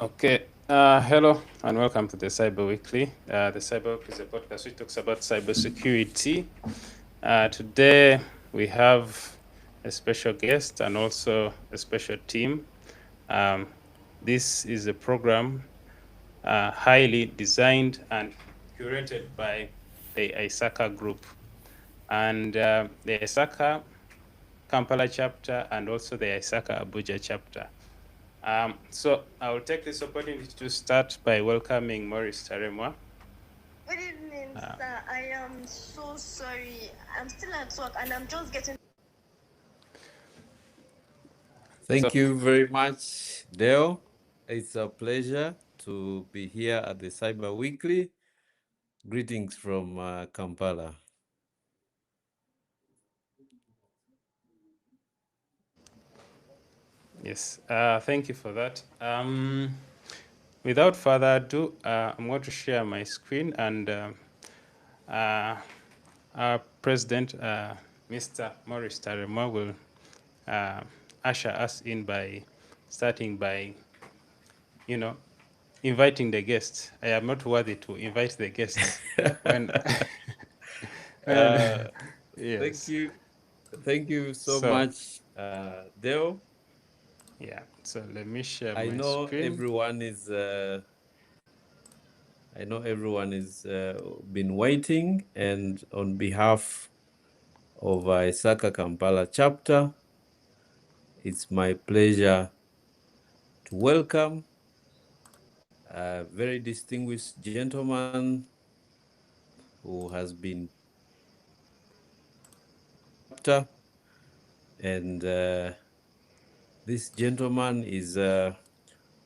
Okay. Hello and welcome to the Cyber Weekly. The Cyber Weekly is a podcast which talks about cybersecurity. Today we have a special guest and also a special team. This is a program highly designed and curated by the ISACA group. And the ISACA Kampala chapter and also the ISACA Abuja chapter. So I will take this opportunity to start by welcoming Maurice Taremwa. Good evening, sir. I am so sorry. I'm still at work and I'm just getting. Thank you very much, Dale. It's a pleasure to be here at the Cyber Weekly. Greetings from Kampala. Yes, thank you for that. Without further ado, I'm going to share my screen and our president, Mr. Maurice Taremwa, will usher us in by starting by, inviting the guests. I am not worthy to invite the guests. when, yes. Thank you so So, much, Dale. yeah. So let me share I my know screen. everyone is. Been waiting, and on behalf of Isaka Kampala chapter, it's my pleasure to welcome a very distinguished gentleman who has been chapter, and this gentleman is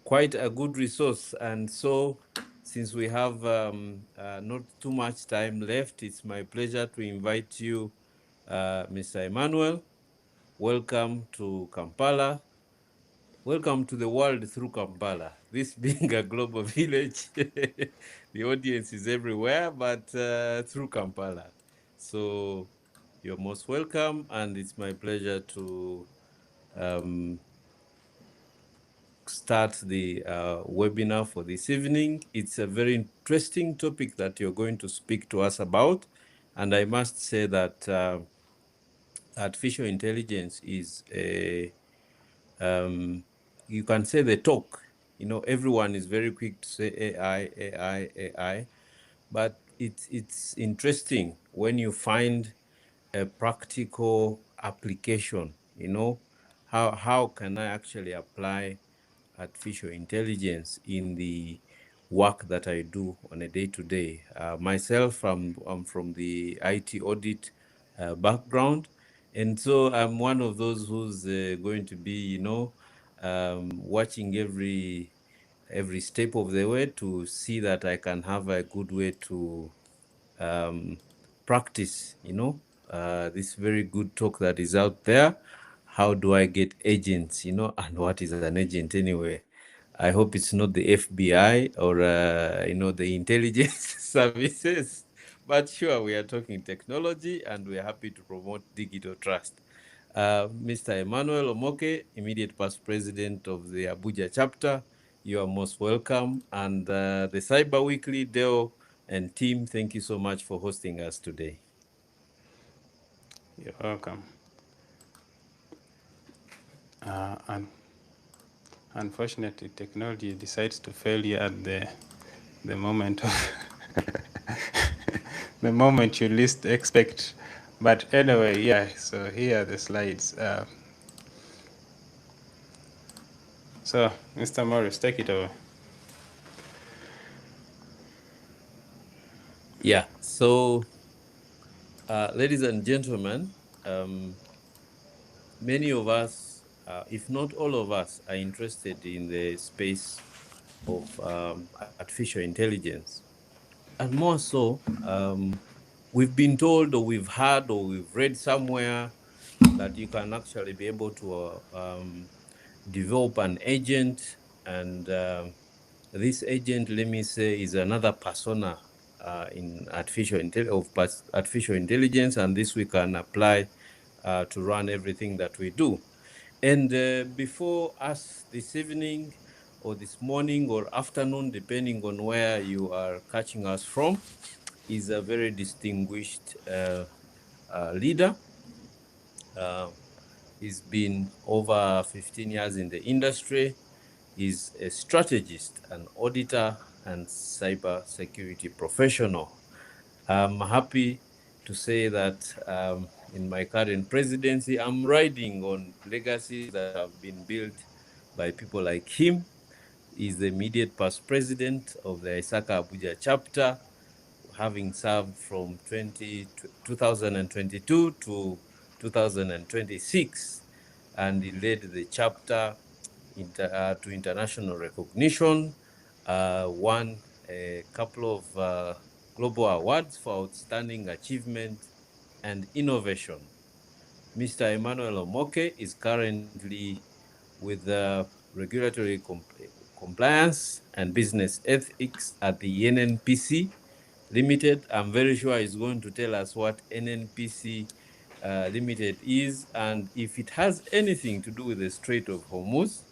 quite a good resource. And so, since we have not too much time left, it's my pleasure to invite you, Mr. Emmanuel. Welcome to Kampala. Welcome to the world through Kampala. This being a global village, the audience is everywhere, but through Kampala. So you're most welcome, and it's my pleasure to start the webinar for this evening. It's a very interesting topic that you're going to speak to us about. And I must say that artificial intelligence is you can say the talk. You know, everyone is very quick to say AI, AI, AI. But it's interesting when you find a practical application, you know, how can I actually apply artificial intelligence in the work that I do on a day-to-day. Myself, I'm from the IT audit background, and so I'm one of those who's going to be, watching every step of the way to see that I can have a good way to practice, this very good talk that is out there. How do I get agents, and what is an agent anyway? I hope it's not the FBI or, the intelligence services. But sure, we are talking technology and we're happy to promote digital trust. Mr. Emmanuel Omoke, immediate past president of the Abuja chapter, you are most welcome. And the Cyber Weekly, Deo and team, thank you so much for hosting us today. You're welcome. And unfortunately, technology decides to fail you at the moment of the moment you least expect. But anyway, yeah. So here are the slides. So, Mr. Morris, take it over. Yeah. So, ladies and gentlemen, many of us, if not all of us, are interested in the space of artificial intelligence. And more so, we've been told or we've heard or we've read somewhere that you can actually be able to develop an agent. And this agent, let me say, is another persona in artificial intelligence. And this we can apply to run everything that we do. And before us this evening, or this morning or afternoon, depending on where you are catching us from, is a very distinguished leader. Uh, he's been over 15 years in the industry. He's a strategist, an auditor, and cyber security professional. I'm happy to say that in my current presidency, I'm riding on legacies that have been built by people like him. He's the immediate past president of the Isaka Abuja chapter, having served from 2022 to 2026, and he led the chapter to international recognition, won a couple of global awards for outstanding achievement and innovation. Mr. Emmanuel Omoke is currently with regulatory compliance and business ethics at the NNPC Limited. I'm very sure he's going to tell us what NNPC Limited is and if it has anything to do with the Strait of Hormuz.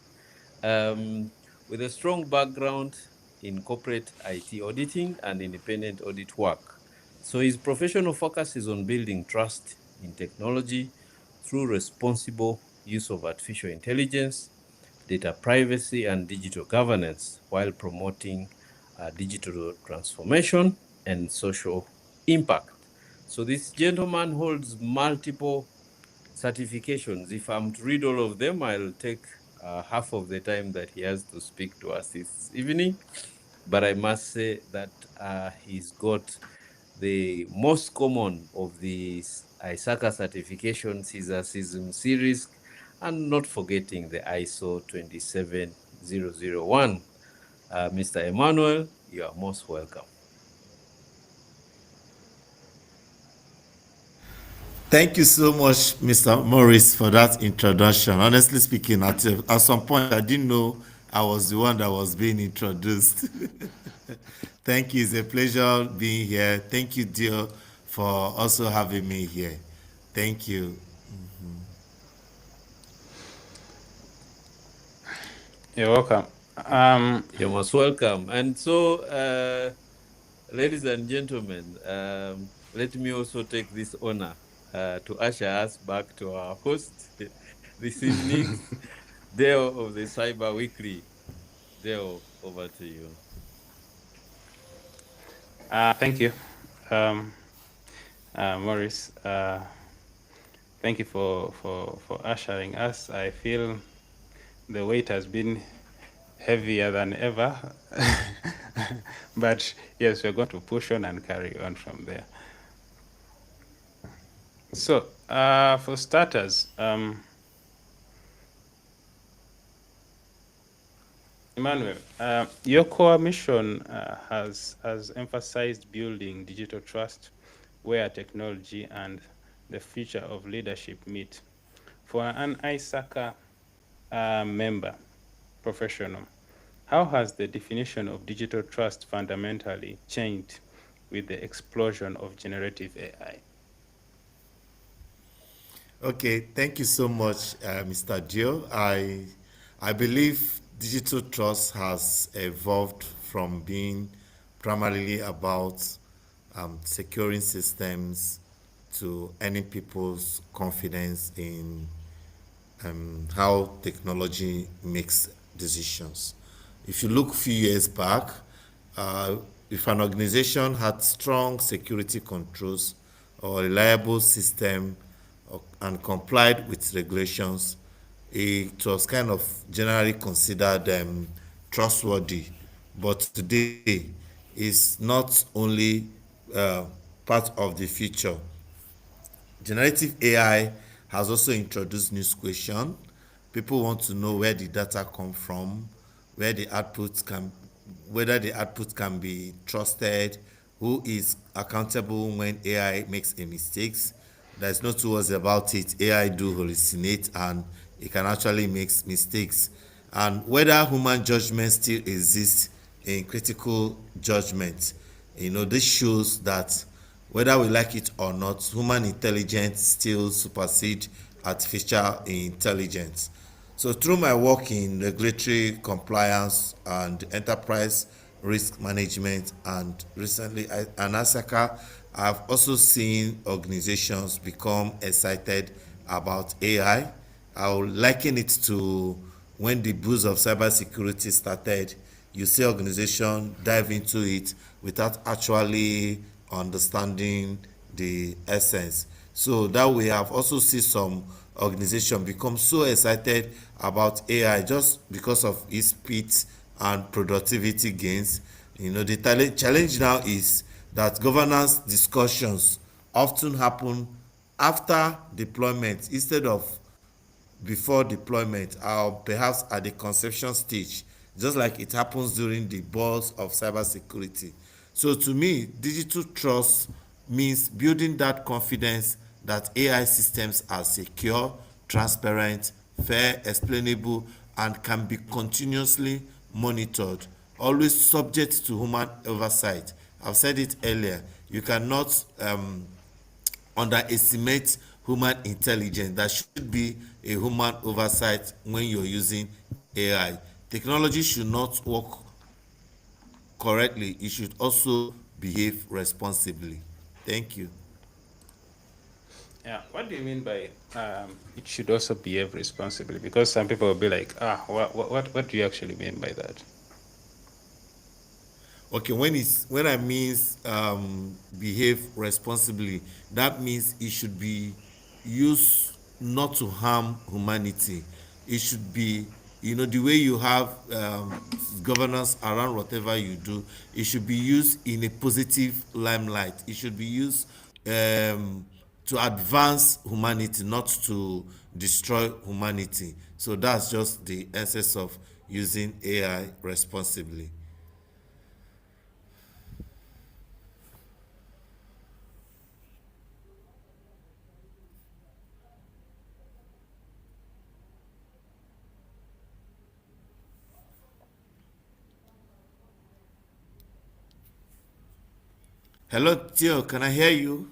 With a strong background in corporate IT auditing and independent audit work. So his professional focus is on building trust in technology through responsible use of artificial intelligence, data privacy, and digital governance while promoting digital transformation and social impact. So this gentleman holds multiple certifications. If I'm to read all of them, I'll take half of the time that he has to speak to us this evening. But I must say that he's got the most common of the ISACA certifications is a CISM series, and not forgetting the ISO 27001. Mr. Emmanuel, you are most welcome. Thank you so much, Mr. Morris, for that introduction. Honestly speaking, at some point, I didn't know I was the one that was being introduced. Thank you. It's a pleasure being here. Thank you, dear, for also having me here. Thank you. You're welcome. You're most welcome. And so, ladies and gentlemen, let me also take this honor to usher us back to our host this evening, Dale of the Cyber Weekly. Dale, over to you. Thank you, Maurice. Thank you for ushering us. I feel the weight has been heavier than ever. But yes, we're going to push on and carry on from there. So, for starters, Emmanuel, your core mission has emphasized building digital trust where technology and the future of leadership meet. For an ISACA member, professional, how has the definition of digital trust fundamentally changed with the explosion of generative AI? Okay, thank you so much, Mr. Dio. I believe digital trust has evolved from being primarily about securing systems to earning people's confidence in how technology makes decisions. If you look a few years back, if an organization had strong security controls or reliable system and complied with regulations, it was kind of generally considered trustworthy. But today, it's not only uh, part of the future. Generative AI has also introduced new questions. People want to know where the data come from, where the outputs can, whether the output can be trusted, who is accountable when AI makes a mistakes. There's no two words about it. AI do hallucinate and it can actually make mistakes. And whether human judgment still exists in critical judgment. This shows that whether we like it or not, human intelligence still supersedes artificial intelligence. So through my work in regulatory compliance and enterprise risk management, and recently an ASACA, I've also seen organizations become excited about AI. I will liken it to when the boost of cybersecurity started. You see organization dive into it without actually understanding the essence. So that we have also seen some organization become so excited about AI just because of its speed and productivity gains. The challenge now is that governance discussions often happen after deployment instead of before deployment, or perhaps at the conception stage, just like it happens during the buzz of cybersecurity. So to me, digital trust means building that confidence that AI systems are secure, transparent, fair, explainable, and can be continuously monitored, always subject to human oversight. I've said it earlier. You cannot underestimate human intelligence. There should be a human oversight when you're using AI. Technology should not work correctly, it should also behave responsibly. Thank you. Yeah, what do you mean by it should also behave responsibly? Because some people will be like, what do you actually mean by that? Okay, when I means behave responsibly, that means it should be used not to harm humanity. It should be, the way you have governance around whatever you do, it should be used in a positive limelight. It should be used to advance humanity, not to destroy humanity. So that's just the essence of using AI responsibly. Hello, Theo, can I hear you?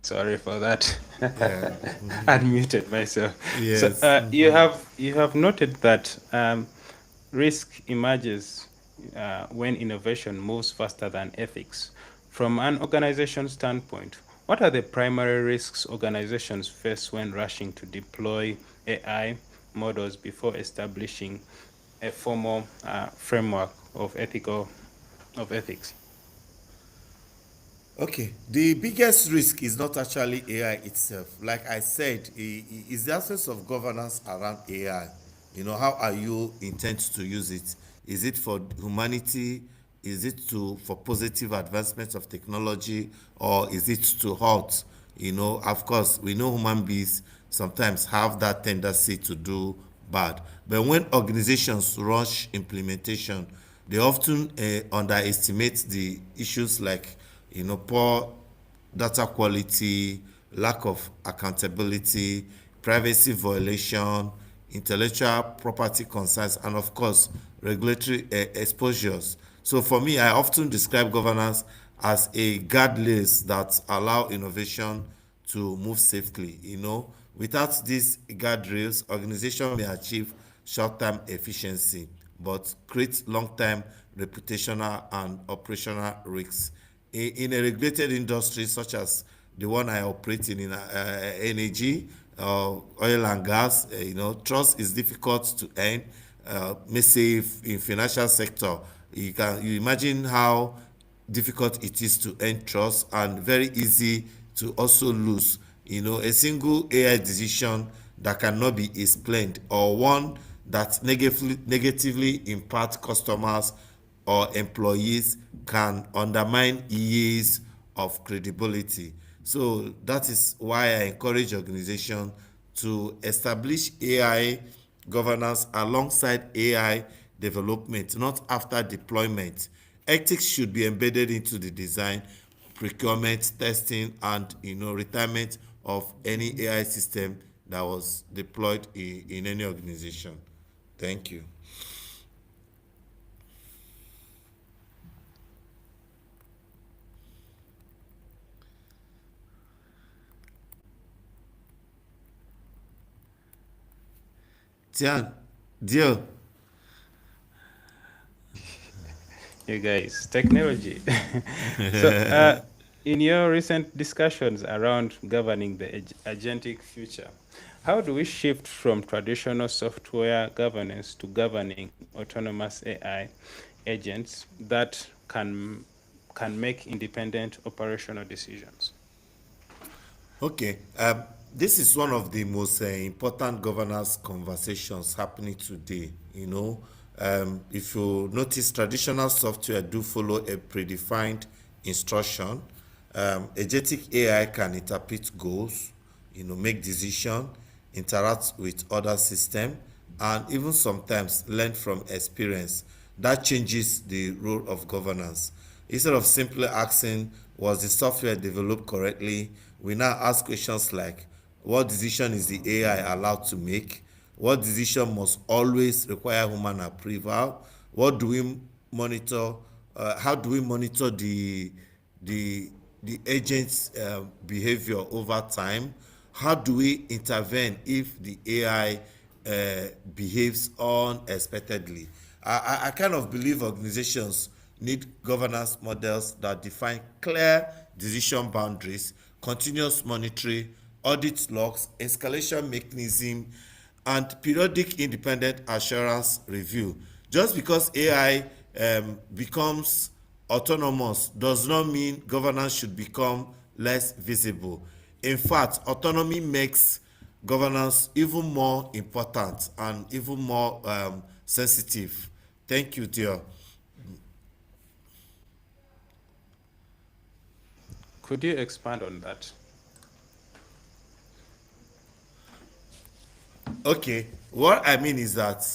Sorry for that. Yeah. Unmuted myself. So Yes. you have noted that risk emerges when innovation moves faster than ethics. From an organization standpoint, what are the primary risks organizations face when rushing to deploy AI models before establishing a formal framework of ethics? Okay. The biggest risk is not actually AI itself. Like I said, is the absence of governance around AI. How are you intent to use it? Is it for humanity? Is it for positive advancement of technology, or is it to halt? Of course, we know human beings sometimes have that tendency to do bad. But when organizations rush implementation, they often underestimate the issues like poor data quality, lack of accountability, privacy violation, intellectual property concerns, and of course, regulatory exposures. So for me, I often describe governance as a guardrails that allow innovation to move safely. Without these guardrails, organization may achieve short-term efficiency, but create long-term reputational and operational risks. In a regulated industry such as the one I operate in energy, oil and gas, trust is difficult to earn. May say in financial sector, you imagine how difficult it is to earn trust and very easy to also lose. A single AI decision that cannot be explained, or one that negatively impacts customers or employees, can undermine years of credibility. So that is why I encourage organizations to establish AI governance alongside AI development, not after deployment. Ethics should be embedded into the design, procurement, testing, and retirement of any AI system that was deployed in any organization. Thank you. Tian, Dio. You guys, technology. So, in your recent discussions around governing the agentic future, how do we shift from traditional software governance to governing autonomous AI agents that can make independent operational decisions? Okay, this is one of the most important governance conversations happening today. If you notice, traditional software do follow a predefined instruction. Agentic AI can interpret goals, make decision, interact with other system, and even sometimes learn from experience. That changes the role of governance. Instead of simply asking, was the software developed correctly, we now ask questions like, what decision is the AI allowed to make? What decision must always require human approval? What do we monitor? How do we monitor the the agent's behavior over time? How do we intervene if the AI behaves unexpectedly? I kind of believe organizations need governance models that define clear decision boundaries, continuous monitoring, audit logs, escalation mechanism, and periodic independent assurance review. Just because AI becomes autonomous does not mean governance should become less visible. In fact, autonomy makes governance even more important and even more sensitive. Thank you, dear. Could you expand on that? Okay, what I mean is that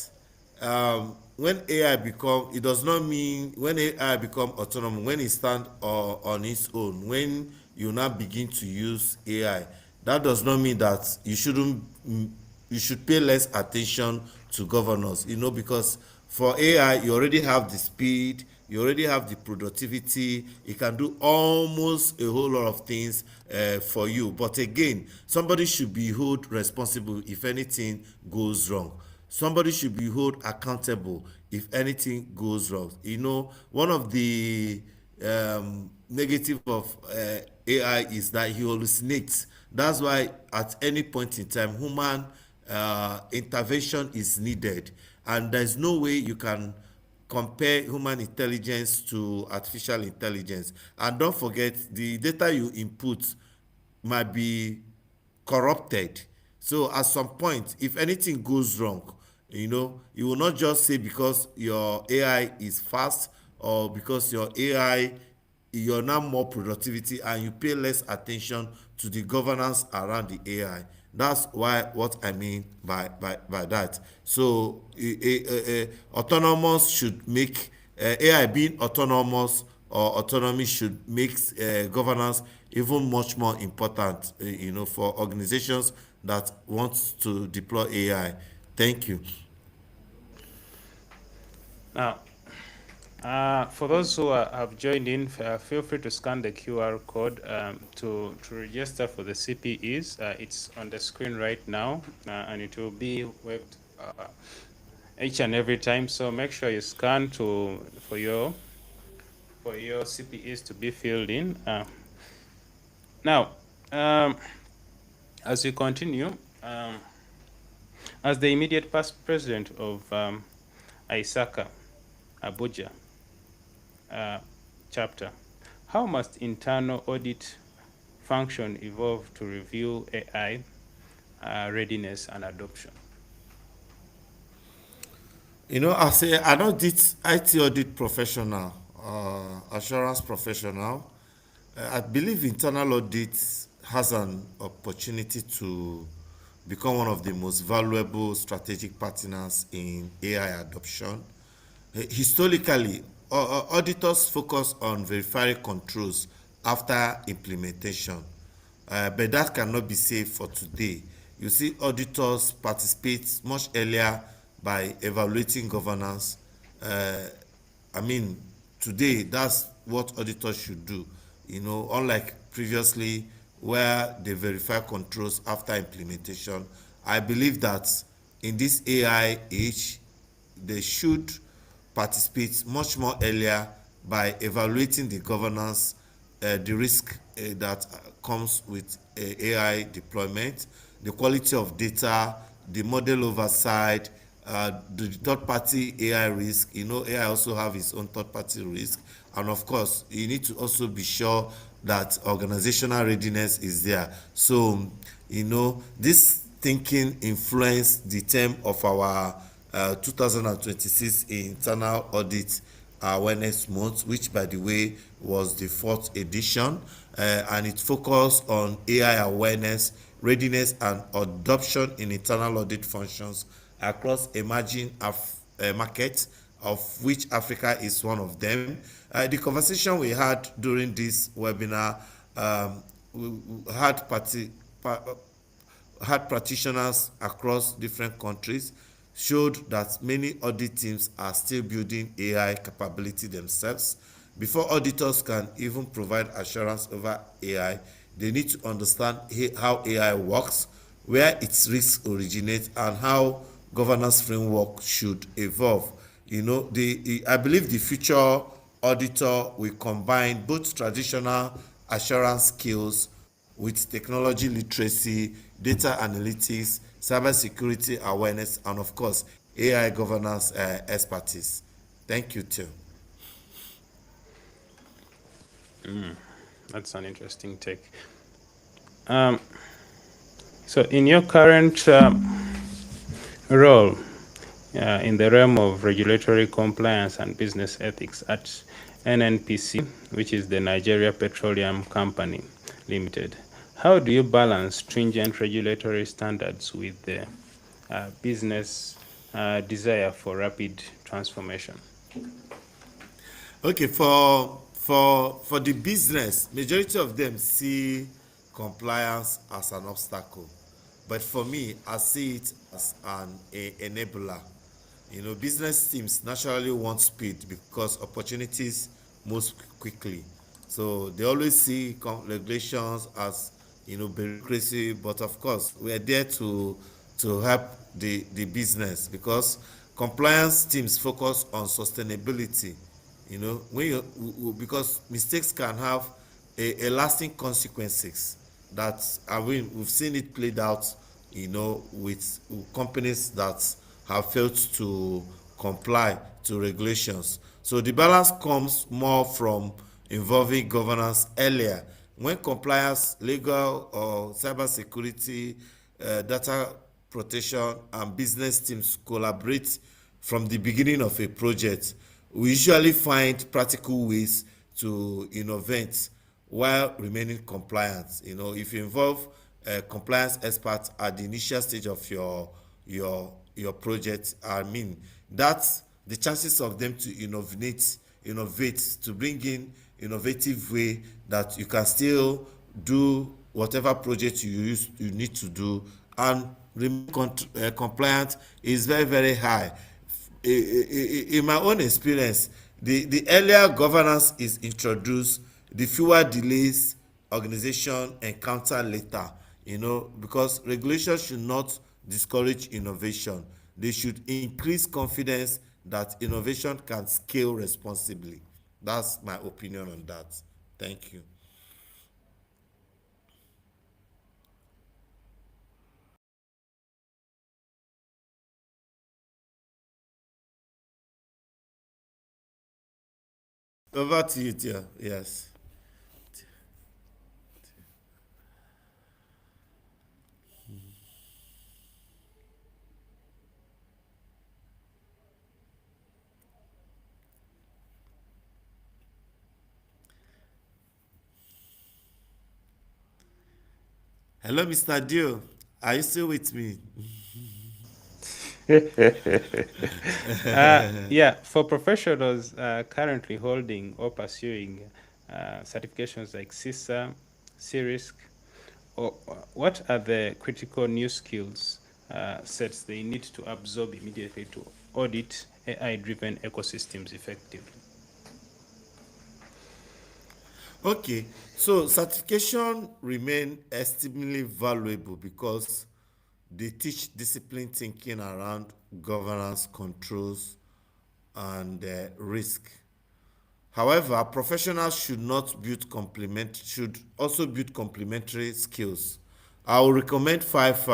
when AI become, it does not mean when AI become autonomous, when it stand on its own, when you now begin to use AI, that does not mean that you shouldn't, you should pay less attention to governance, because for AI, you already have the speed, you already have the productivity, it can do almost a whole lot of things for you. But again, somebody should be held responsible if anything goes wrong. Somebody should be held accountable if anything goes wrong. One of the negative of AI is that he hallucinates. That's why at any point in time, human intervention is needed, and there's no way you can compare human intelligence to artificial intelligence. And don't forget, the data you input might be corrupted. So at some point, if anything goes wrong, you will not just say because your AI is fast or because your AI, you're now more productivity and you pay less attention to the governance around the AI. That's what I mean by that. So autonomous should make AI being autonomous, or autonomy should make governance even much more important, for organizations that want to deploy AI. Thank you. Now, for those who have joined in, feel free to scan the QR code to register for the CPEs. It's on the screen right now, and it will be waved each and every time. So make sure you scan for your CPEs to be filled in. Now, as we continue, as the immediate past president of ISACA, Abuja chapter, how must internal audit function evolve to review AI readiness and adoption? As an audit, IT audit professional, assurance professional, I believe internal audit has an opportunity to become one of the most valuable strategic partners in AI adoption. Historically, auditors focus on verifying controls after implementation, but that cannot be said for today. You see, auditors participate much earlier by evaluating governance. I mean, today that's what auditors should do. Unlike previously where they verify controls after implementation, I believe that in this AI age, they should participate much more earlier by evaluating the governance, the risk that comes with AI deployment, the quality of data, the model oversight, the third-party AI risk. You know, AI also have its own third-party risk, and of course, you need to also be sure that organizational readiness is there. So, you know, this thinking influenced the theme of our 2026 internal audit awareness month, which by the way was the fourth edition, and it focused on AI awareness, readiness, and adoption in internal audit functions across emerging markets, of which Africa is one of them. The conversation we had during this webinar, we had practitioners across different countries, showed that many audit teams are still building AI capability themselves. Before auditors can even provide assurance over AI, they need to understand how AI works, where its risks originate, and how governance framework should evolve. You know, I believe the future auditor will combine both traditional assurance skills with technology literacy, data analytics, cybersecurity awareness, and of course, AI governance expertise. Thank you, too. That's an interesting take. So, in your current role in the realm of regulatory compliance and business ethics at NNPC, which is the Nigeria Petroleum Company Limited, how do you balance stringent regulatory standards with the business desire for rapid transformation? Okay, for the business, majority of them see compliance as an obstacle, but for me, I see it as an enabler. You know, business teams naturally want speed because opportunities move quickly. So they always see regulations as, you know, bureaucracy, but of course we are there to help the business, because compliance teams focus on sustainability. You know, when because mistakes can have a lasting consequences. That, I mean, we've seen it played out, you know, with companies that have failed to comply to regulations. So the balance comes more from involving governance earlier. When compliance, legal or cybersecurity, data protection, and business teams collaborate from the beginning of a project, we usually find practical ways to innovate while remaining compliant. You know, if you involve compliance experts at the initial stage of your project, I mean, that's the chances of them to innovate to bring in innovative way that you can still do whatever project you need to do and remain compliant is very, very high. In my own experience, the earlier governance is introduced, the fewer delays organization encounter later. You know, because regulation should not discourage innovation, they should increase confidence that innovation can scale responsibly. That's my opinion on that. Thank you. Over to you, dear. Yes. Hello, Mr. Dio. Are you still with me? Yeah, for professionals currently holding or pursuing certifications like CISA, CIRISC, or what are the critical new skills sets they need to absorb immediately to audit AI-driven ecosystems effectively? Okay, so certification remain extremely valuable because They teach disciplined thinking around governance, controls, and risk. However, professionals should also build complementary skills. I will recommend five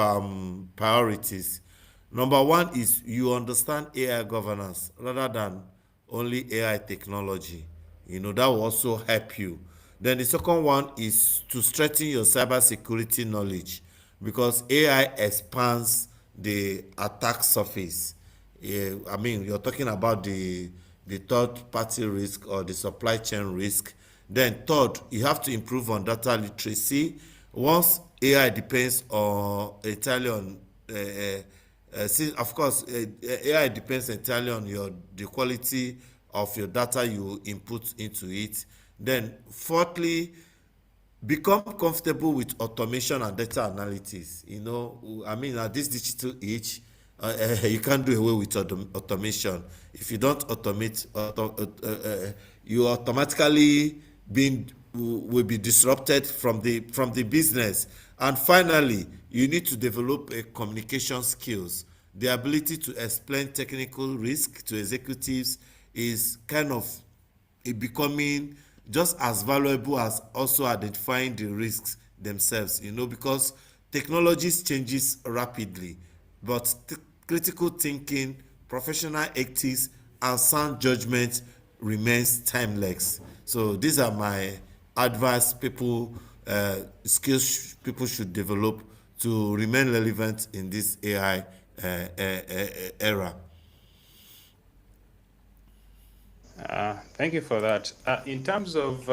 priorities. Number one is you understand AI governance rather than only AI technology. That will also help you. Then the second one is to strengthen your cybersecurity knowledge because AI expands the attack surface. Yeah, I mean, you're talking about the third party risk or the supply chain risk. Then third, you have to improve on data literacy. Once AI depends on entirely on since of course AI depends entirely on the quality of your data you input into it. Then fourthly, become comfortable with automation and data analytics. I mean, at this digital age, you can't do away with automation. If you don't automate, you automatically will be disrupted from the business. And finally, you need to develop a communication skills. The ability to explain technical risk to executives is kind of becoming just as valuable as also identifying the risks themselves, because technologies changes rapidly, but critical thinking, professional ethics, and sound judgment remains timeless. So these are my advice skills people should develop to remain relevant in this AI era. Thank you for that. In terms of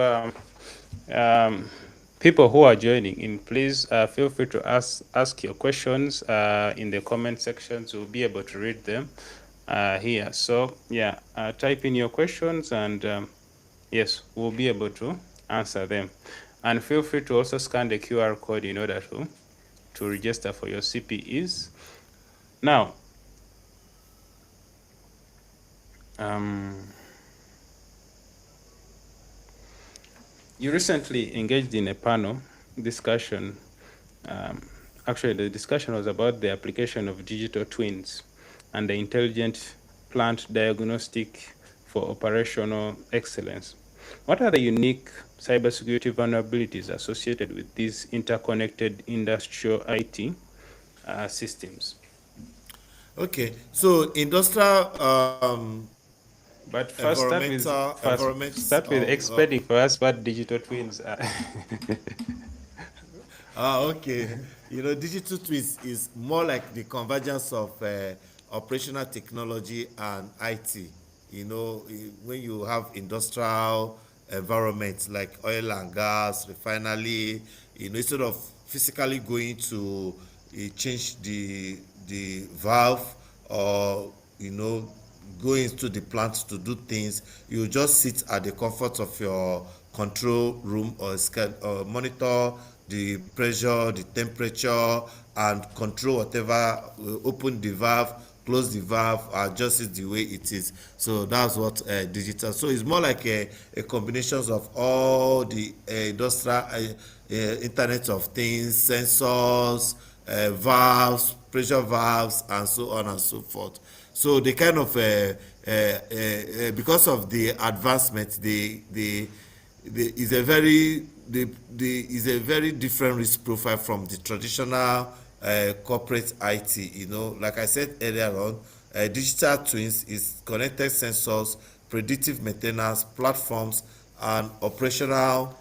people who are joining in, please feel free to ask your questions in the comment sections. We'll be able to read them here. So yeah, type in your questions and yes, we'll be able to answer them. And feel free to also scan the QR code in order to register for your CPEs. Now, you recently engaged in a panel discussion. Actually, the discussion was about the application of digital twins and the intelligent plant diagnostic for operational excellence. What are the unique cybersecurity vulnerabilities associated with these interconnected industrial IT systems? Okay, so industrial But first, environments start with explaining for us what digital twins are. okay. Digital twins is more like the convergence of operational technology and IT. When you have industrial environments like oil and gas, refinery, instead of physically going to change the valve or go into the plant to do things, you just sit at the comfort of your control room or monitor the pressure, the temperature, and control whatever, open the valve, close the valve, adjust it the way it is. So that's what digital. So it's more like a combination of all the industrial Internet of Things, sensors, valves, pressure valves, and so on and so forth. So they kind of because of the advancement, is a very is a very different risk profile from the traditional corporate IT. Like I said earlier on, digital twins is connected sensors, predictive maintenance platforms, and operational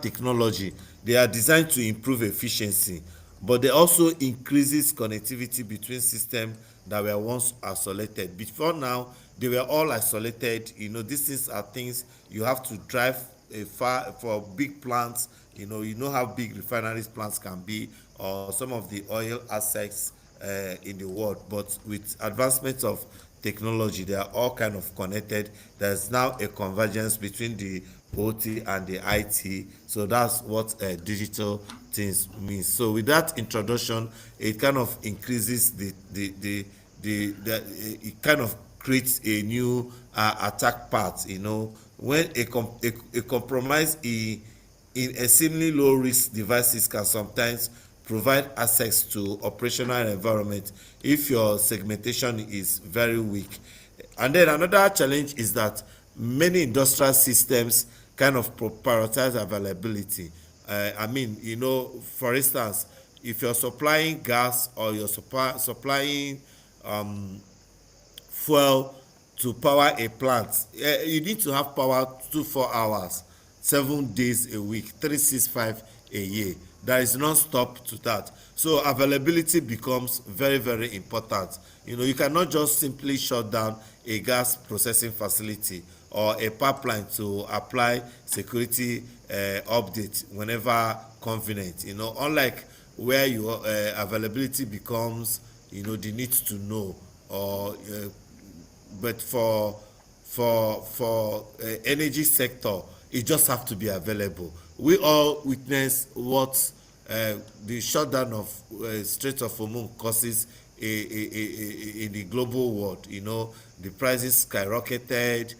technology. They are designed to improve efficiency, but they also increases connectivity between systems that were once isolated. Before now, they were all isolated. These things are things you have to drive far for big plants. You know how big refineries plants can be, or some of the oil assets in the world. But with advancements of technology, they are all kind of connected. There's now a convergence between the OT and the IT. So that's what digital things means. So with that introduction, it kind of increases it kind of creates a new attack path. When a compromise in extremely low risk devices can sometimes provide access to operational environment if your segmentation is very weak. And then another challenge is that many industrial systems kind of prioritize availability. I mean, for instance, if you're supplying gas or you're supplying fuel to power a plant, you need to have power 24 hours, 7 days a week, 365 a year. There is non-stop to that. So availability becomes very, very important. You cannot just simply shut down a gas processing facility or a pipeline to apply security update whenever convenient. Unlike where your availability becomes, the need to know, or but for energy sector, it just have to be available. We all witness what the shutdown of Strait of Hormuz causes in the global world. The prices skyrocketed,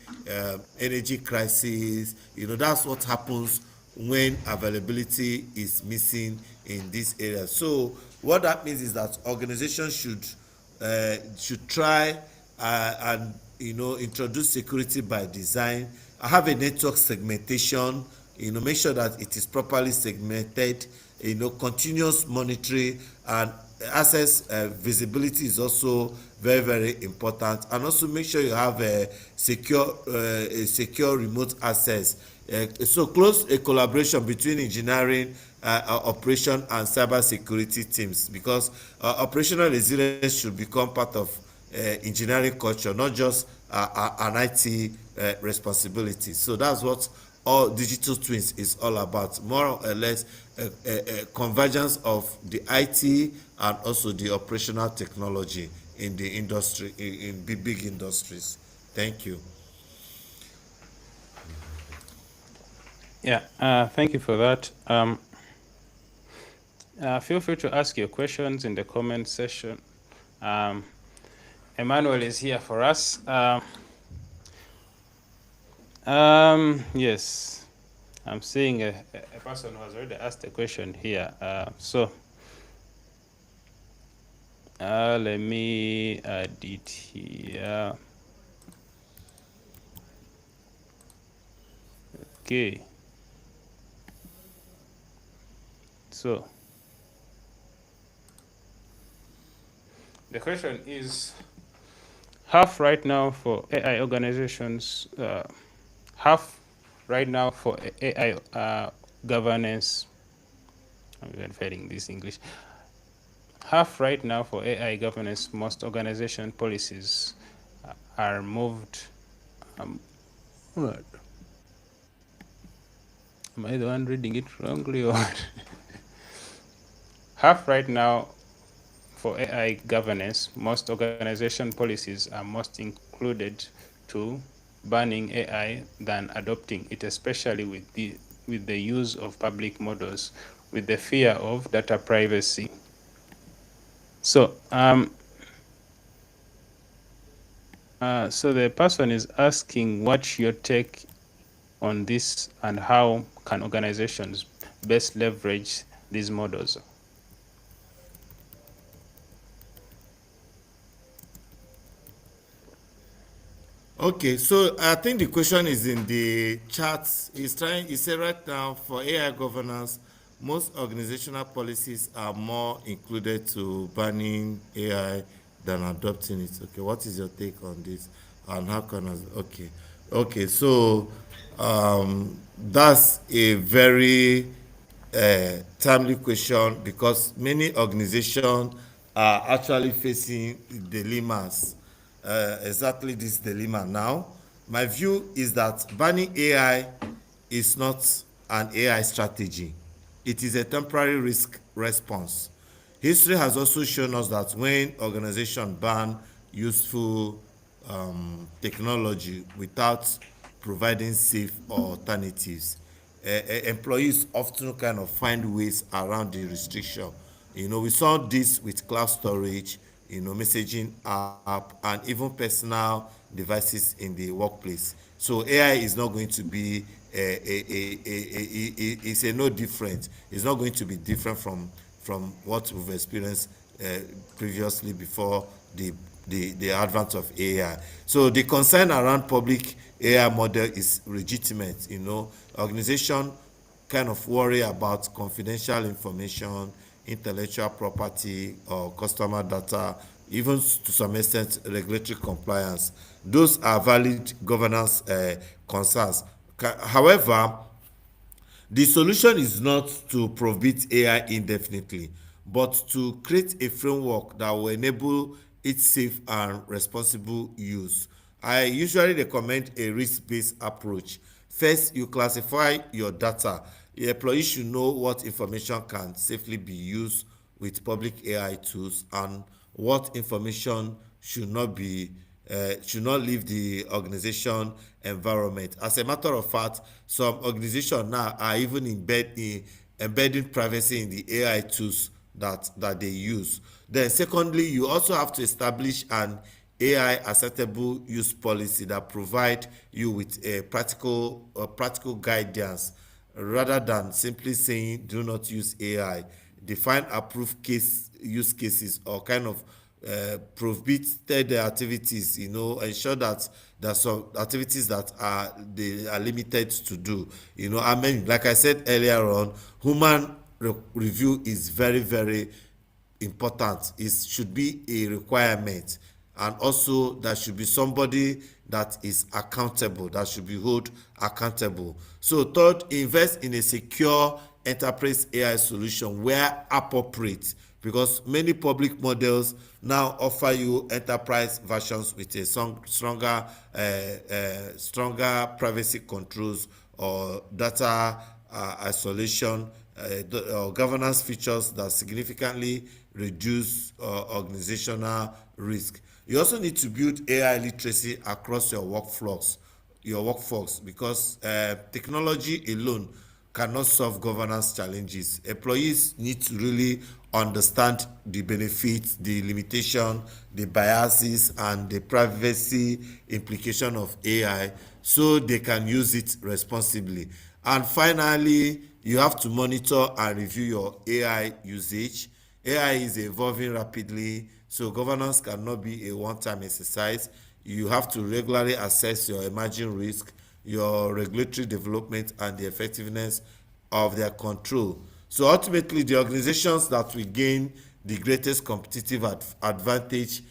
energy crisis. That's what happens when availability is missing in this area. So what that means is that organizations should try and introduce security by design. I have a network segmentation. Make sure that it is properly segmented. Continuous monitoring and access visibility is also very, very important. And also make sure you have a secure remote access. So close a collaboration between engineering, operation and cyber security teams, because operational resilience should become part of engineering culture, not just an IT responsibility. So that's what all digital twins is all about, more or less a convergence of the IT and also the operational technology in the industry, in big industries. Thank you. Yeah, thank you for that. Feel free to ask your questions in the comment section. Emmanuel is here for us. Yes, I'm seeing a person who has already asked a question here. Let me add it here. Okay. So the question is, half right now for AI organizations, half right now for AI governance. I'm even failing this English. Half right now for AI governance, most organization policies are moved. What? Am I the one reading it wrongly or what? Half right now for AI governance, most organization policies are most included to banning AI than adopting it, especially with the use of public models, with the fear of data privacy. So, so the person is asking what's your take on this and how can organizations best leverage these models? Okay, so I think the question is in the chat. He said right now for AI governance, most organizational policies are more included to banning AI than adopting it. Okay, what is your take on this? And how can okay, so that's a very timely question, because many organizations are actually facing dilemmas, exactly this dilemma now. My view is that banning AI is not an AI strategy. It is a temporary risk response. History has also shown us that when organizations ban useful technology without providing safe alternatives, employees often kind of find ways around the restriction. We saw this with cloud storage, messaging app, and even personal devices in the workplace. So AI is not going to be it's a no different. It's not going to be different from what we've experienced previously before the advent of AI. So the concern around public AI model is legitimate. Organization kind of worry about confidential information, intellectual property, or customer data, even to some extent regulatory compliance. Those are valid governance concerns. However, the solution is not to prohibit AI indefinitely, but to create a framework that will enable its safe and responsible use. I usually recommend a risk-based approach. First, you classify your data. The employee should know what information can safely be used with public AI tools and what information should not leave the organization environment. As a matter of fact, some organizations now are even embedding privacy in the AI tools that they use. Then secondly, you also have to establish an AI acceptable use policy that provide you with a practical guidance rather than simply saying do not use AI. Define approved use cases or kind of prohibited activities. Ensure that there are some activities that they are limited to do. I mean, like I said earlier on, human review is very, very important. It should be a requirement, and also there should be somebody that is accountable, that should be held accountable. So third, invest in a secure enterprise AI solution where appropriate, because many public models now offer you enterprise versions with a stronger privacy controls or data isolation or governance features that significantly reduce organizational risk. You also need to build AI literacy across your workforce, because technology alone cannot solve governance challenges. Employees need to really understand the benefits, the limitation, the biases, and the privacy implication of AI so they can use it responsibly. And finally, you have to monitor and review your AI usage. AI is evolving rapidly, so governance cannot be a one-time exercise. You have to regularly assess your emerging risk, your regulatory development, and the effectiveness of their control. So ultimately, the organizations that will gain the greatest competitive advantage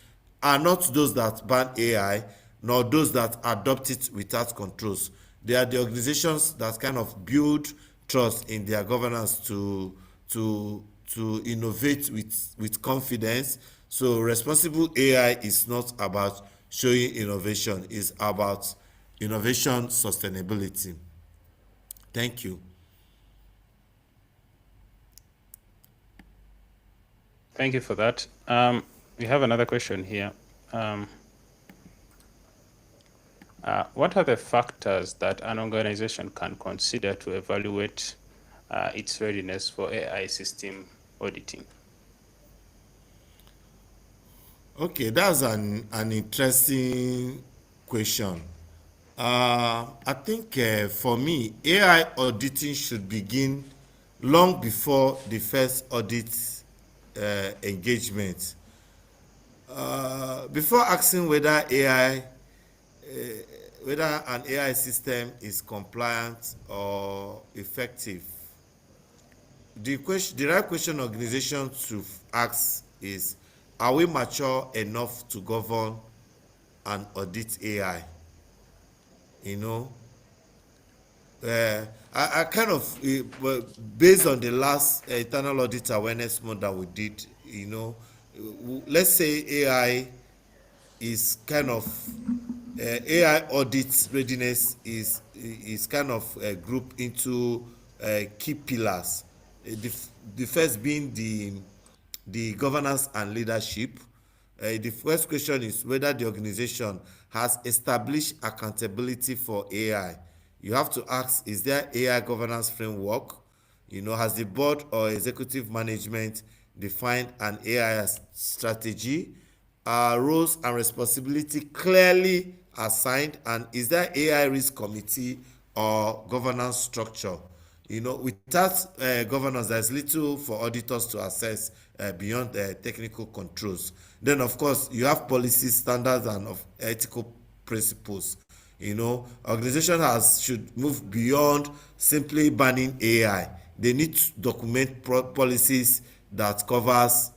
are not those that ban AI, nor those that adopt it without controls. They are the organizations that kind of build trust in their governance to innovate with confidence. So responsible AI is not about showing innovation, it's about innovation sustainability. Thank you. Thank you for that. We have another question here. What are the factors that an organization can consider to evaluate its readiness for AI system auditing? Okay, that's an interesting question. I think for me, AI auditing should begin long before the first audit engagement. Before asking whether an AI system is compliant or effective, the right question organization to ask is, are we mature enough to govern and audit AI? You know, I kind of, well, based on the last internal audit awareness month that we did, let's say AI is kind of AI audit readiness is kind of grouped into key pillars. The first being the governance and leadership. The first question is whether the organization has established accountability for AI. You have to ask, is there AI governance framework? Has the board or executive management defined an AI strategy? Are roles and responsibility clearly assigned? And is there AI risk committee or governance structure? Without governance, there's little for auditors to assess beyond technical controls. Then, of course, you have policies, standards, and of ethical principles. Organization should move beyond simply banning AI. They need to document policies that covers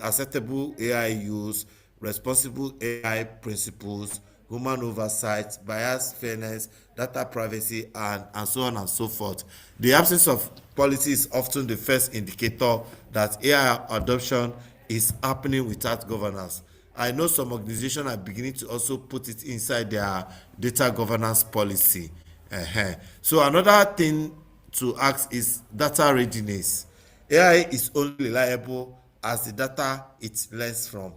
acceptable AI use, responsible AI principles, human oversight, bias, fairness, data privacy, and so on and so forth. The absence of policy is often the first indicator that AI adoption is happening without governance. I know some organizations are beginning to also put it inside their data governance policy. So another thing to ask is data readiness. AI is only reliable as the data it learns from.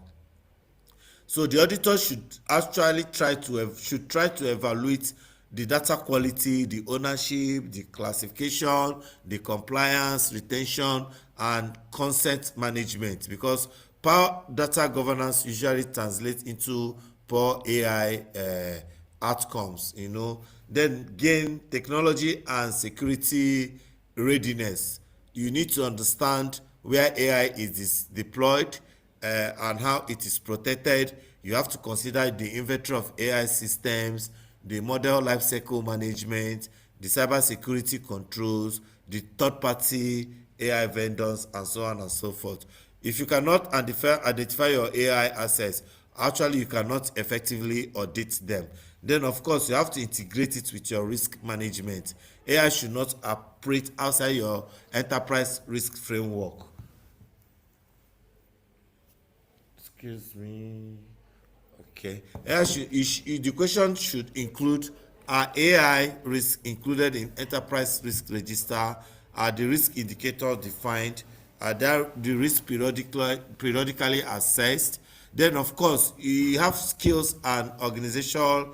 So the auditor should try to evaluate the data quality, the ownership, the classification, the compliance, retention, and consent management, because poor data governance usually translates into poor AI outcomes. Then gain technology and security readiness. You need to understand where AI is deployed and how it is protected. You have to consider the inventory of AI systems, the model lifecycle management, the cyber security controls, the third-party AI vendors, and so on and so forth. If you cannot identify your AI assets, actually you cannot effectively audit them. Then, of course, you have to integrate it with your risk management. AI should not operate outside your enterprise risk framework. Excuse me. Okay. The question should include: are AI risks included in enterprise risk register? Are the risk indicators defined? Are there the risk periodically assessed? Then, of course, you have skills and organizational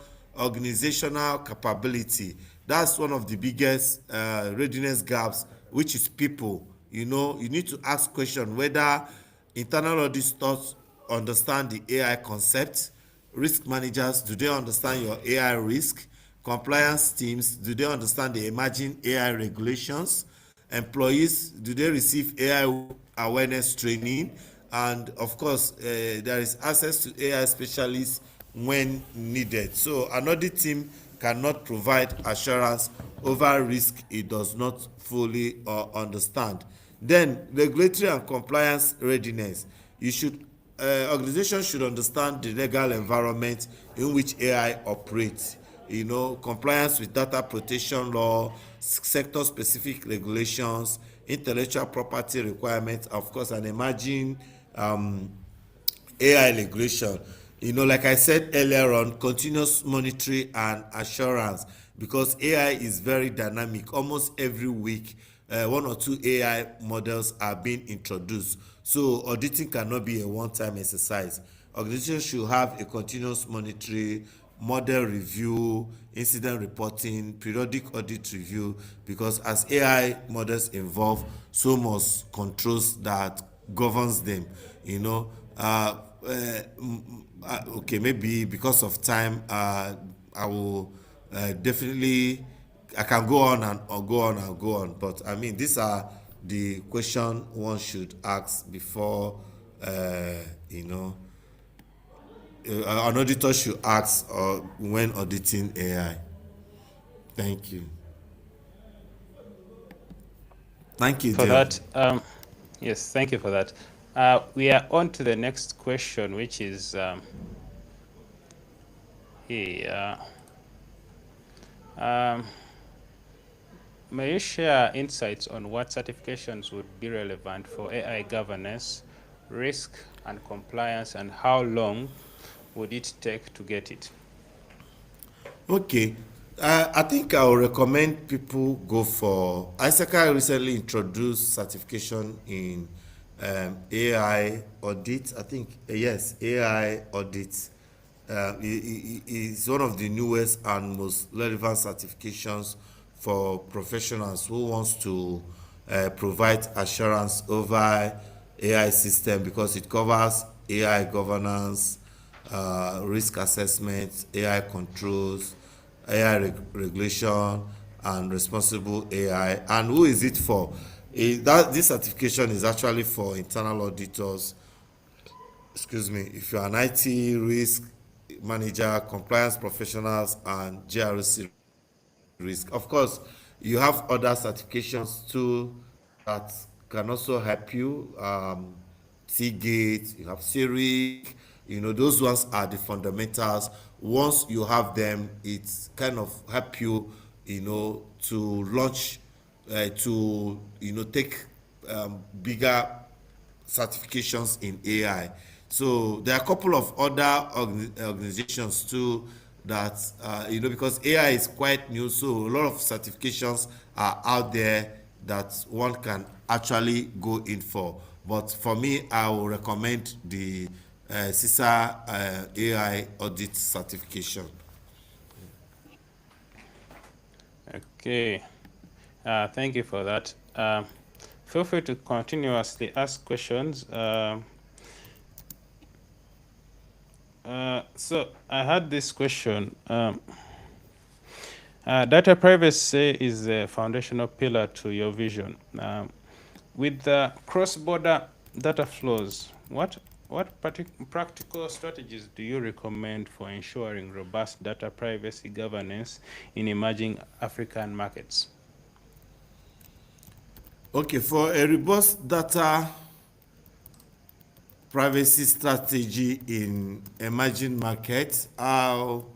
capability. That's one of the biggest readiness gaps, which is people. You need to ask question whether internal auditors understand the AI concept. Risk managers, do they understand your AI risk? Compliance teams, do they understand the emerging AI regulations? Employees, do they receive AI awareness training? And of course, there is access to AI specialists when needed. So an audit team cannot provide assurance over risk it does not fully understand. Then regulatory and compliance readiness. Organizations should understand the legal environment in which AI operates. Compliance with data protection law, sector specific regulations, intellectual property requirements, of course, and emerging AI regulation. Like I said earlier on, continuous monitoring and assurance, because AI is very dynamic. Almost every week, one or two AI models are being introduced. So auditing cannot be a one-time exercise. Organizations should have a continuous monitoring, model review, incident reporting, periodic audit review, because as AI models evolve, so must controls that governs them. Okay, maybe because of time, I will definitely, I can go on and go on, but I mean, these are the question one should ask before you know an auditor should ask when auditing AI. Thank you. Thank you, For Dale. that, yes, thank you for that. We are on to the next question, which is here. May you share insights on what certifications would be relevant for AI governance, risk, and compliance, and how long would it take to get it? Okay. I think I will recommend people go for ISACA recently introduced certification in AI audit. I think yes, AI audit is one of the newest and most relevant certifications for professionals who wants to provide assurance over AI system, because it covers AI governance, risk assessment, AI controls, AI regulation, and responsible AI. And who is it for? This certification is actually for internal auditors, excuse me, if you're an IT risk manager, compliance professionals, and GRC risk. Of course, you have other certifications too that can also help you. Seagate, you have CERIC, those ones are the fundamentals. Once you have them, it's kind of help you, to launch, to, take bigger certifications in AI. So there are a couple of other organizations too that, because AI is quite new, so a lot of certifications are out there that one can actually go in for. But for me, I will recommend the CISA AI audit certification. Okay. Thank you for that. Feel free to continuously ask questions. So I had this question. Data privacy is a foundational pillar to your vision. With the cross-border data flows, what practical strategies do you recommend for ensuring robust data privacy governance in emerging African markets? Okay, for a robust data privacy strategy in emerging markets, I'll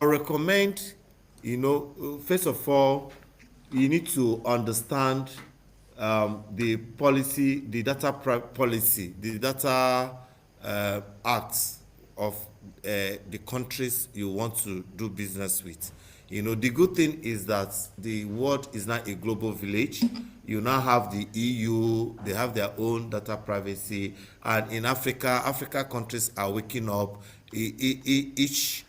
recommend, first of all, you need to understand the policy, the data policy, the data acts of the countries you want to do business with. The good thing is that the world is now a global village. You now have the EU, they have their own data privacy, and in Africa countries are waking up. Each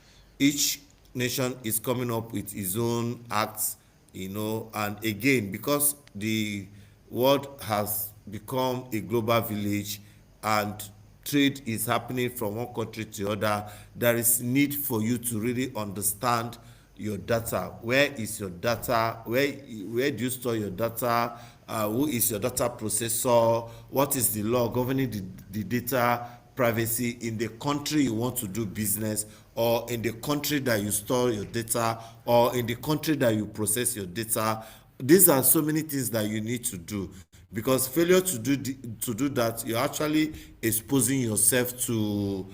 nation is coming up with its own acts, and again, because the world has become a global village and trade is happening from one country to the other, there is need for you to really understand your data. Where is your data? Where do you store your data? Who is your data processor? What is the law governing the data privacy in the country you want to do business, or in the country that you store your data, or in the country that you process your data? These are so many things that you need to do, because failure to do that, you're actually exposing yourself to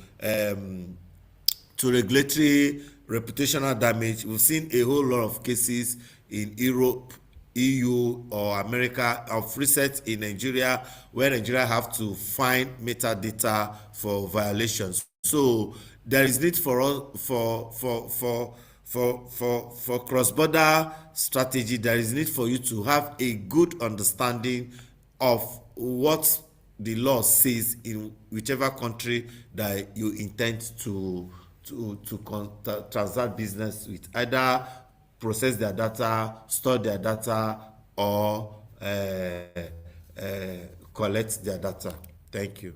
regulatory reputational damage. We've seen a whole lot of cases in Europe, EU, or America, of recent in Nigeria, where Nigeria have to find metadata for violations. So there is need for us for cross-border strategy. There is need for you to have a good understanding of what the law says in whichever country that you intend to transact business with, either process their data, store their data, or collect their data. Thank you.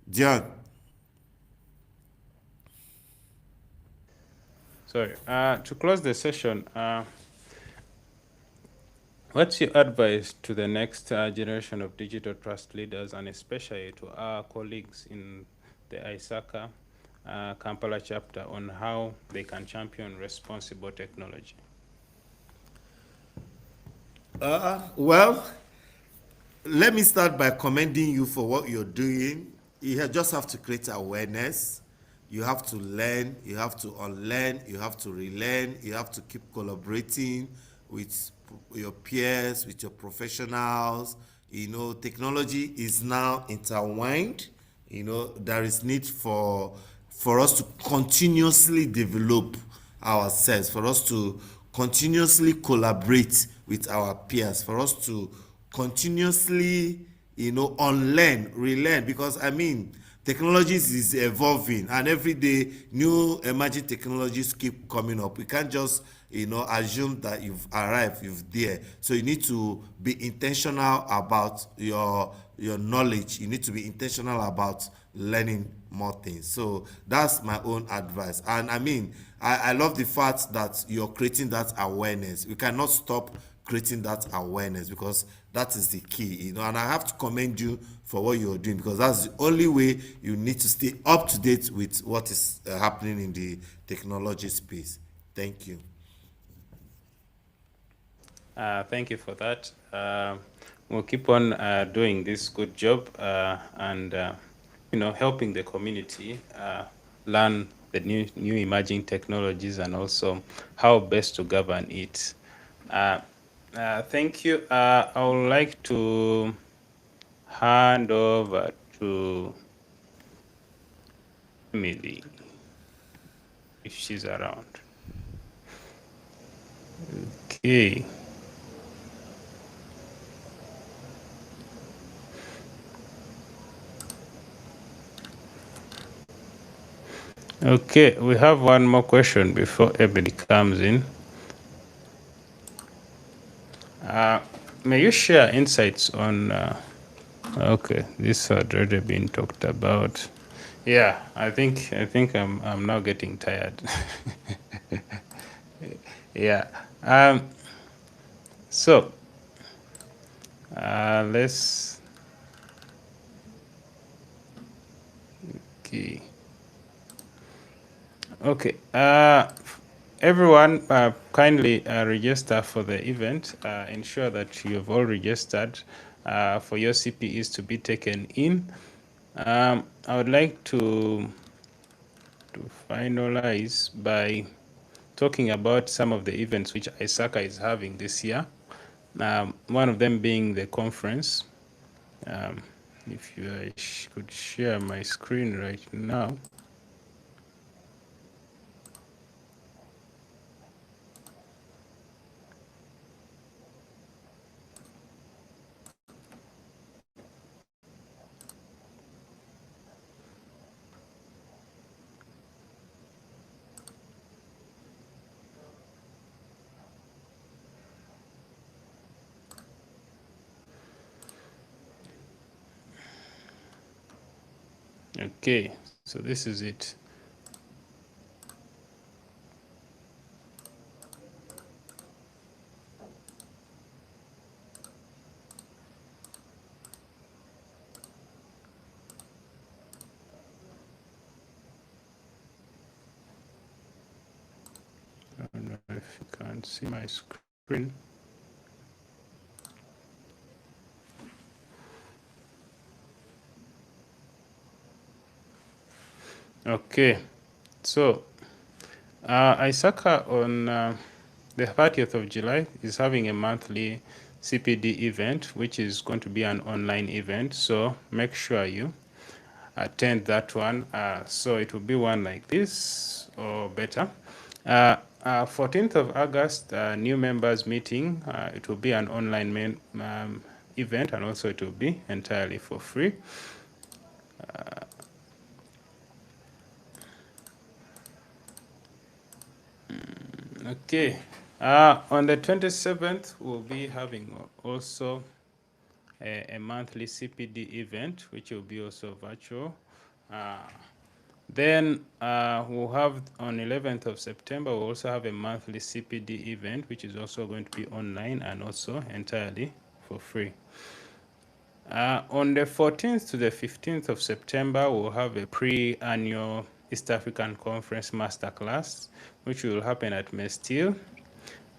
Dion. Sorry. To close the session, what's your advice to the next generation of digital trust leaders, and especially to our colleagues in the ISACA Kampala chapter, on how they can champion responsible technology? Well, let me start by commending you for what you're doing. You just have to create awareness. You have to learn, you have to unlearn, you have to relearn, you have to keep collaborating with your peers, with your professionals. Technology is now intertwined. There is need for us to continuously develop ourselves, for us to continuously collaborate with our peers, for us to continuously, unlearn, relearn. Because technologies is evolving, and every day new emerging technologies keep coming up. We can't just assume that you've arrived, you've there. So you need to be intentional about your knowledge. You need to be intentional about learning more things. So that's my own advice. And I mean, I love the fact that you're creating that awareness. We cannot stop creating that awareness, because that is the key. And I have to commend you for what you're doing, because that's the only way you need to stay up to date with what is happening in the technology space. Thank you. Thank you for that. We'll keep on doing this good job and helping the community learn the new emerging technologies and also how best to govern it. Thank you. I would like to hand over to Emily if she's around. Okay. Okay, we have one more question before Emily comes in. May you share insights on? Okay, this had already been talked about. Yeah, I think I'm now getting tired. Yeah. So let's. Okay. Okay. Everyone, kindly register for the event. Ensure that you've all registered for your CPEs to be taken in. I would like to finalize by talking about some of the events which ISACA is having this year. One of them being the conference. If you could share my screen right now. Okay, so this is it. I don't know if you can see my screen. Okay, so ISACA on the 30th of July is having a monthly CPD event, which is going to be an online event. So make sure you attend that one. So it will be one like this or better. 14th of August, new members meeting. It will be an online event, and also it will be entirely for free. Okay. On the 27th, we'll be having also a monthly CPD event, which will be also virtual. Then we'll have on 11th of September, we'll also have a monthly CPD event, which is also going to be online and also entirely for free. On the 14th to the 15th of September, we'll have a pre-annual East African Conference Masterclass, which will happen at Mestil.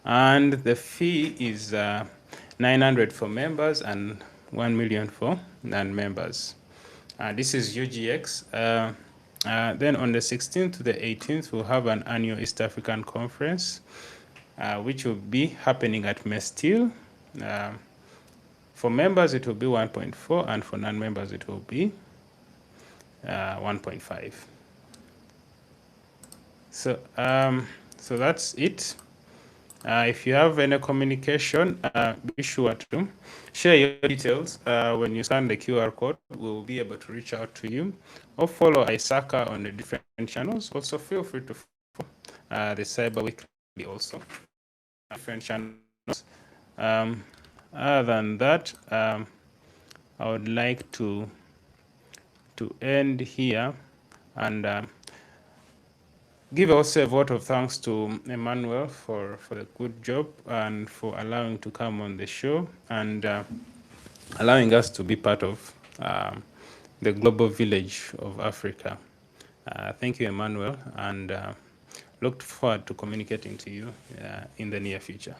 And the fee is 900 for members and 1 million for non-members. This is UGX. Then on the 16th to the 18th, we'll have an annual East African Conference, which will be happening at Mestil. For members, it will be 1.4, and for non-members, it will be 1.5. So, so that's it. If you have any communication, be sure to share your details. When you scan the QR code, we'll be able to reach out to you, or follow Isaka on the different channels. Also, feel free to follow the Cyber Weekly also, different channels. Other than that, I would like to end here and give also a vote of thanks to Emmanuel for the good job and for allowing to come on the show and allowing us to be part of the global village of Africa. Thank you, Emmanuel, and look forward to communicating to you in the near future.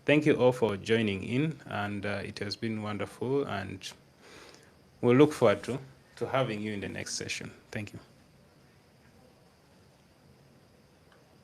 Thank you all for joining in, and it has been wonderful, and we'll look forward to having you in the next session. Thank you.